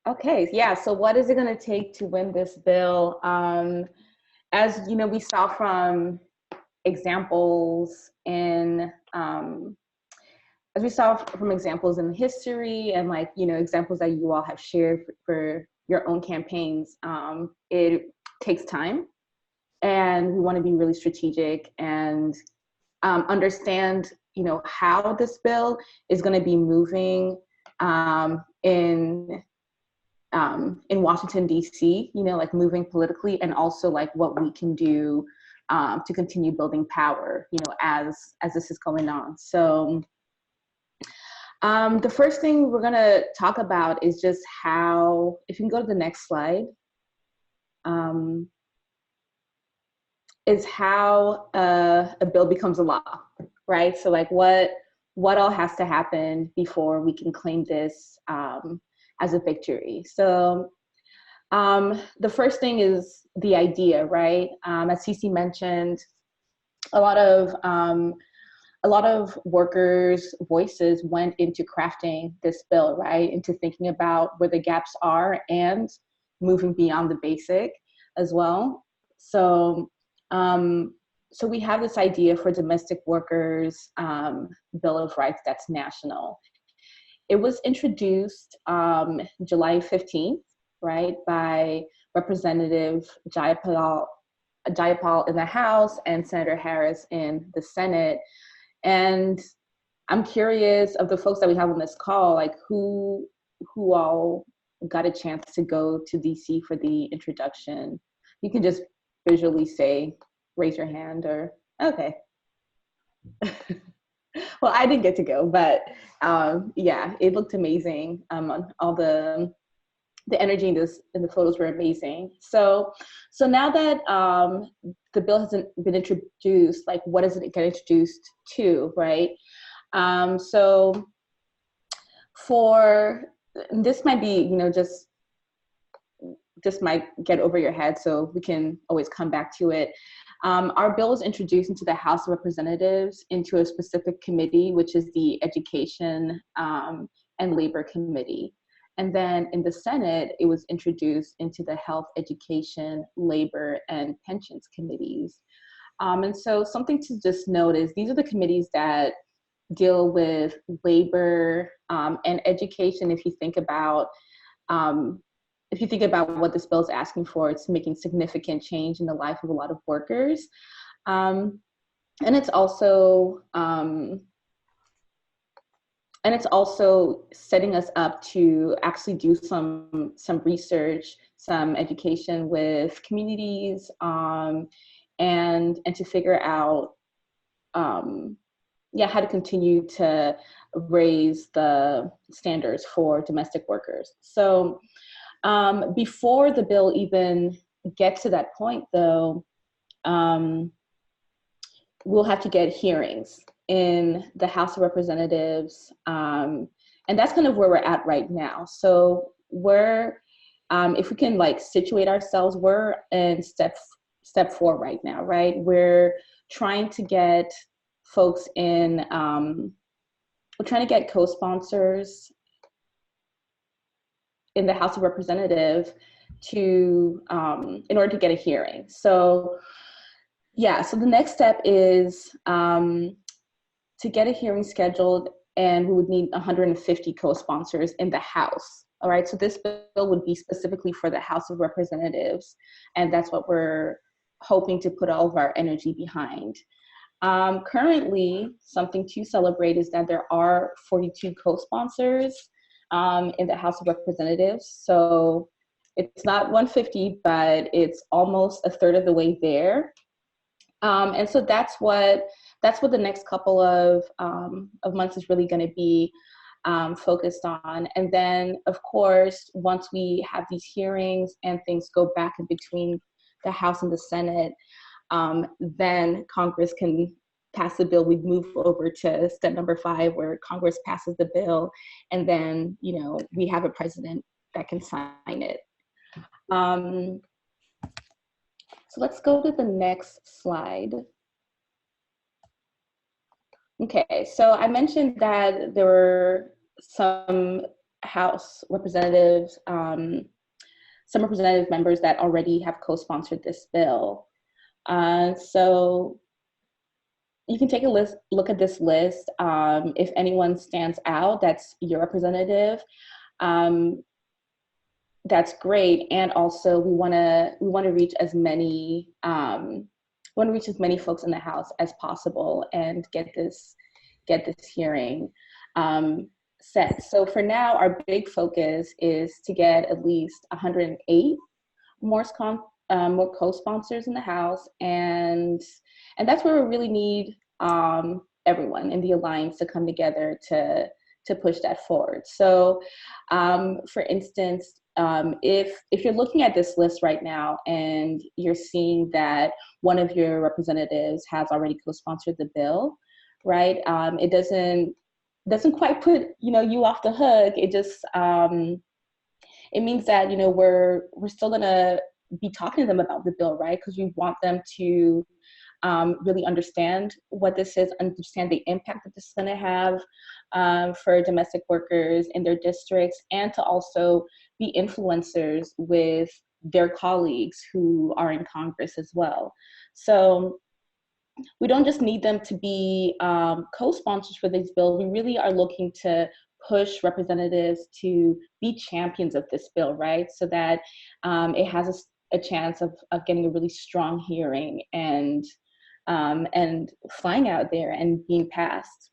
Okay, yeah. So what is it going to take to win this bill? As you know, we saw from examples in as we saw from examples in history and like examples that you all have shared for your own campaigns. It takes time, and we want to be really strategic and understand how this bill is going to be moving in Washington, D.C., like moving politically, and also like what we can do to continue building power, as this is going on. So the first thing we're going to talk about is just how, if you can go to the next slide, is how a bill becomes a law, right? So like what all has to happen before we can claim this as a victory. So the first thing is the idea, right? As Cece mentioned, a lot of workers' voices went into crafting this bill, right? Into thinking about where the gaps are and moving beyond the basic as well. So we have this idea for domestic workers Bill of Rights that's national. It was introduced July 15th, right, by Representative Jayapal in the House and Senator Harris in the Senate. And I'm curious of the folks that we have on this call, like who all got a chance to go to DC for the introduction. You can just visually say, raise your hand, or okay. Well, I didn't get to go, but yeah, it looked amazing. All the energy in the photos were amazing. So now that the bill hasn't been introduced, like what does it get introduced to, right? So for this might be, just might get over your head, so we can always come back to it. Our bill is introduced into the House of Representatives into a specific committee, which is the Education and Labor Committee. And then in the Senate, it was introduced into the Health, Education, Labor, and Pensions committees. And so something to just note is these are the committees that deal with labor and education. If you think about what this bill is asking for, it's making significant change in the life of a lot of workers. And it's also setting us up to actually do some research, some education with communities, and to figure out how to continue to raise the standards for domestic workers. So before the bill even gets to that point, though, we'll have to get hearings in the House of Representatives, and that's kind of where we're at right now. So we're, if we can like situate ourselves, we're in step 4 right now, right? We're trying to get folks in, we're trying to get co-sponsors in the House of Representatives to, in order to get a hearing. So yeah, so the next step is to get a hearing scheduled, and we would need 150 co-sponsors in the House. All right, so this bill would be specifically for the House of Representatives, and that's what we're hoping to put all of our energy behind. Currently, something to celebrate is that there are 42 co-sponsors in the House of Representatives. So it's not 150, but it's almost a third of the way there. And so that's what the next couple of months is really going to be focused on. And then, of course, once we have these hearings and things go back in between the House and the Senate, then Congress can pass the bill. We'd move over to step number 5, where Congress passes the bill, and then we have a president that can sign it. So let's go to the next slide. Okay, so I mentioned that there were some House representatives, some representative members that already have co-sponsored this bill. So you can take a look at this list. If anyone stands out, that's your representative. That's great. And also, we want to reach as many folks in the House as possible and get this hearing set. So for now, our big focus is to get at least 108 more co-sponsors in the House, and that's where we really need everyone in the alliance to come together to push that forward. So, for instance, if you're looking at this list right now and you're seeing that one of your representatives has already co-sponsored the bill, right? It doesn't quite put you off the hook. It just it means that we're still gonna be talking to them about the bill, right? Because we want them to really understand what this is, understand the impact that this is going to have for domestic workers in their districts, and to also be influencers with their colleagues who are in Congress as well. So we don't just need them to be co-sponsors for these bills. We really are looking to push representatives to be champions of this bill, right? So that it has a chance of getting a really strong hearing and flying out there and being passed.